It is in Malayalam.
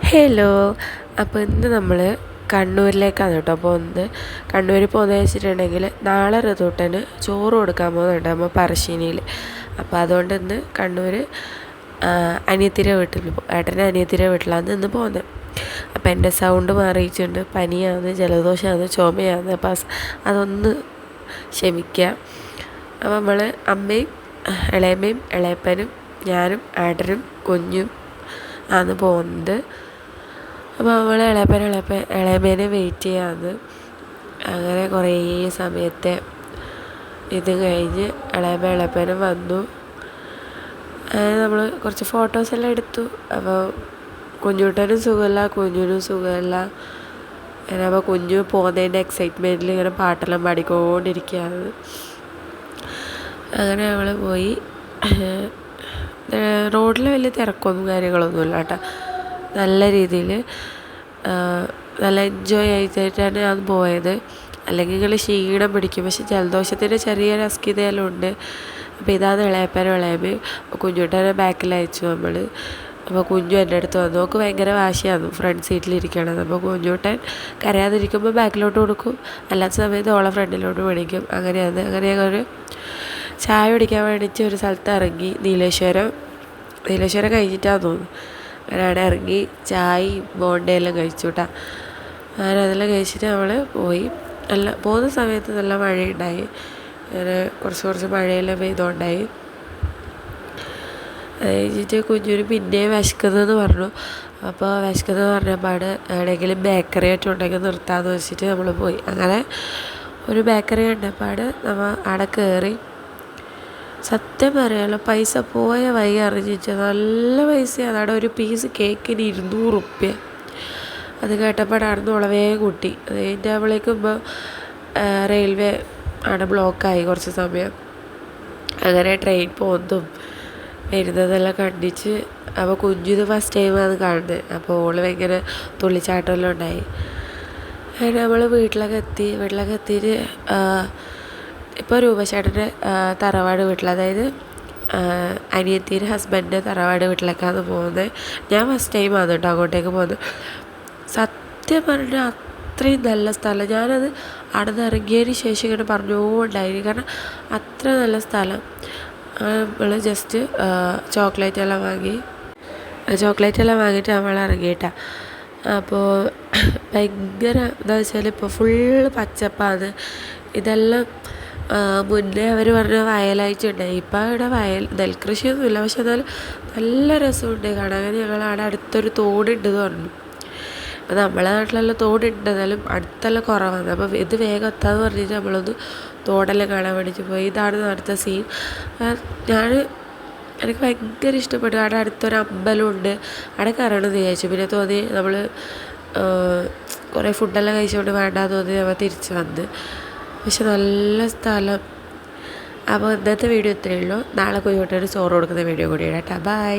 ഹലോ. അപ്പോൾ ഇന്ന് നമ്മൾ കണ്ണൂരിലേക്കാണ് കേട്ടോ പോകുന്നത്. കണ്ണൂർ പോകുന്നത് വെച്ചിട്ടുണ്ടെങ്കിൽ നാളെ ഋതുട്ടന് ചോറ് കൊടുക്കാൻ പോകുന്നുണ്ട് നമ്മൾ പറശ്ശിനിയിൽ. അപ്പോൾ അതുകൊണ്ട് ഇന്ന് കണ്ണൂർ അനിയത്തിയുടെ വീട്ടിൽ ഏട്ടൻ്റെ അനിയത്തിയുടെ വീട്ടിലാണ് ഇന്ന് പോകുന്നത്. അപ്പോൾ എൻ്റെ സൗണ്ട് മാറിയിട്ടുണ്ട്, പനിയാണ്, ജലദോഷമാണ്, ചുമയാണ്. അപ്പോൾ അതൊന്ന് ക്ഷമിക്കുക. അപ്പോൾ നമ്മൾ അമ്മയും ഇളയമ്മയും ഇളയപ്പനും ഞാനും ഏട്ടനും കുഞ്ഞും ആണ് പോകുന്നത്. അപ്പോൾ നമ്മൾ ഇളയമേനെ വെയിറ്റ് ചെയ്യാന്ന്. അങ്ങനെ കുറേ സമയത്തെ ഇത് കഴിഞ്ഞ് ഇളയപ്പനും വന്നു. അങ്ങനെ നമ്മൾ കുറച്ച് ഫോട്ടോസെല്ലാം എടുത്തു. അപ്പോൾ കുഞ്ഞൂട്ടനും സുഖമില്ല, കുഞ്ഞിനും സുഖമില്ല. അങ്ങനെ അപ്പോൾ കുഞ്ഞു പോകുന്നതിൻ്റെ എക്സൈറ്റ്മെൻറ്റിൽ ഇങ്ങനെ പാട്ടെല്ലാം പാടിക്കൊണ്ടിരിക്കുകയാണ്. അങ്ങനെ ഞങ്ങൾ പോയി. റോഡിൽ വലിയ തിരക്കൊന്നും കാര്യങ്ങളൊന്നുമില്ല കേട്ടോ. നല്ല രീതിയിൽ നല്ല എൻജോയ് ആയിട്ടാണ് ഞാൻ പോയത്. അല്ലെങ്കിൽ നിങ്ങൾ ക്ഷീണം പിടിക്കും. പക്ഷെ ജലദോഷത്തിൻ്റെ ചെറിയൊരു അസ്കിതയെല്ലാം ഉണ്ട്. അപ്പോൾ ഇതാണ് ഇളയപ്പനും ഇളയമ്മയും. കുഞ്ഞുട്ടനെ ബാക്കിൽ അയച്ചു നമ്മൾ. അപ്പോൾ കുഞ്ഞു എൻ്റെ അടുത്ത് വന്നു. നമുക്ക് ഭയങ്കര വാശിയാണ് ഫ്രണ്ട് സീറ്റിലിരിക്കണത്. അപ്പോൾ കുഞ്ഞുട്ടൻ കരയാതിരിക്കുമ്പോൾ ബാക്കിലോട്ട് കൊടുക്കും, അല്ലാത്ത സമയത്ത് ഓളെ ഫ്രണ്ടിലോട്ട് മേടിക്കും. അങ്ങനെയാണ്. അങ്ങനെ ഞങ്ങൾ ചായ കുടിക്കാൻ വേണ്ടിയിട്ട് ഒരു സ്ഥലത്ത് ഇറങ്ങി. നീലേശ്വരം കഴിഞ്ഞിട്ടാന്ന് തോന്നുന്നു. അങ്ങനെ അവിടെ ഇറങ്ങി ചായയും ബോണ്ടയെല്ലാം കഴിച്ചു കേട്ടോ. അങ്ങനെ അതെല്ലാം കഴിച്ചിട്ട് നമ്മൾ പോയി. പോകുന്ന സമയത്ത് നല്ല മഴയുണ്ടായി. അങ്ങനെ കുറച്ച് മഴയെല്ലാം പെയ്തുകൊണ്ടായി. അത് കഴിഞ്ഞിട്ട് കുഞ്ഞിന് പിന്നെയും വിശക്കുന്നതെന്ന് പറഞ്ഞു. അപ്പോൾ വിശക്കുന്നതെന്ന് പറഞ്ഞപാട് എവിടെയെങ്കിലും ബേക്കറി ആയിട്ട് ഉണ്ടെങ്കിൽ നിർത്താമെന്ന് വെച്ചിട്ട് നമ്മൾ പോയി. അങ്ങനെ ഒരു ബേക്കറി കണ്ടപാട് നമ്മൾ അവിടെ കയറി. സത്യം പറയാമല്ലോ, പൈസ പോയ വഴി അറിഞ്ഞിട്ട് നല്ല പൈസയാണ്. അവിടെ ഒരു പീസ് കേക്കിന് 200 റുപ്യ. അത് കേട്ടപ്പോഴാണെന്ന് ഉളവേ കൂട്ടി. അത് കഴിഞ്ഞിട്ട് അവളേക്കുമ്പോൾ റെയിൽവേ അവിടെ ബ്ലോക്കായി കുറച്ച് സമയം. അങ്ങനെ ട്രെയിൻ പോകുന്നതും വരുന്നതെല്ലാം കണ്ടിച്ച്. അപ്പോൾ കുഞ്ഞിത് ഫസ്റ്റ് ടൈമാണ് കാണുന്നത്. അപ്പോൾ ഓള് ഭയങ്കര തുള്ളിച്ചാട്ടമെല്ലാം ഉണ്ടായി. അങ്ങനെ നമ്മൾ വീട്ടിലൊക്കെ എത്തിയിട്ട് ഇപ്പോൾ രൂപചേട്ടൻ്റെ തറവാട് വീട്ടിൽ, അതായത് അനിയത്തിയുടെ ഹസ്ബൻഡിൻ്റെ തറവാട് വീട്ടിലേക്കാണ് പോകുന്നത്. ഞാൻ ഫസ്റ്റ് ടൈമാണ് കേട്ടോ അങ്ങോട്ടേക്ക് പോകുന്നത്. സത്യം പറഞ്ഞാൽ അത്രയും നല്ല സ്ഥലം. ഞാനത് അവിടെ നിന്ന് ഇറങ്ങിയതിന് ശേഷം ഇങ്ങനെ പറഞ്ഞുകൊണ്ടായിരുന്നു, കാരണം അത്ര നല്ല സ്ഥലം. നമ്മൾ ജസ്റ്റ് ചോക്ലേറ്റെല്ലാം വാങ്ങിയിട്ട് നമ്മൾ ഇറങ്ങിയിട്ടാണ്. അപ്പോൾ ഭയങ്കര എന്താ വെച്ചാൽ ഇപ്പോൾ ഫുള്ള് പച്ചപ്പാണ്. ഇതെല്ലാം മുന്നേ അവർ പറഞ്ഞ വയലായിട്ടുണ്ടായി. ഇപ്പം അവിടെ നെൽകൃഷിയൊന്നുമില്ല, പക്ഷെ എന്നാലും നല്ല രസമുണ്ട് കാണാൻ. അങ്ങനെ ഞങ്ങൾ അവിടെ അടുത്തൊരു തോടുണ്ടെന്ന് പറഞ്ഞു. അപ്പോൾ നമ്മളെ നാട്ടിലെല്ലാം തോടുണ്ട്, എന്നാലും അടുത്തെല്ലാം കുറവാണ്. അപ്പോൾ ഇത് വേഗം എത്താമെന്ന് പറഞ്ഞിട്ട് നമ്മളൊന്ന് തോടെല്ലാം കാണാൻ വേണ്ടിയിട്ട് പോയി. ഇതാണ് അടുത്ത സീൻ. എനിക്ക് ഭയങ്കര ഇഷ്ടപ്പെട്ടു. അവിടെ അടുത്തൊരു അമ്പലമുണ്ട്, അവിടെ കയറണമെന്ന് വിചാരിച്ചു. പിന്നെ തോന്നി നമ്മൾ കുറേ ഫുഡെല്ലാം കഴിച്ചുകൊണ്ട് വേണ്ടാന്ന് തോന്നി നമ്മൾ തിരിച്ച് വന്ന്. പക്ഷെ നല്ല സ്ഥലം. അപ്പോൾ ഇന്നത്തെ വീഡിയോ ഇത്രയേ ഉള്ളൂ. നാളെ കുഞ്ഞുകുട്ടന് ചോറ് കൊടുക്കുന്ന വീഡിയോ കൂടി ഇടാം. ബൈ.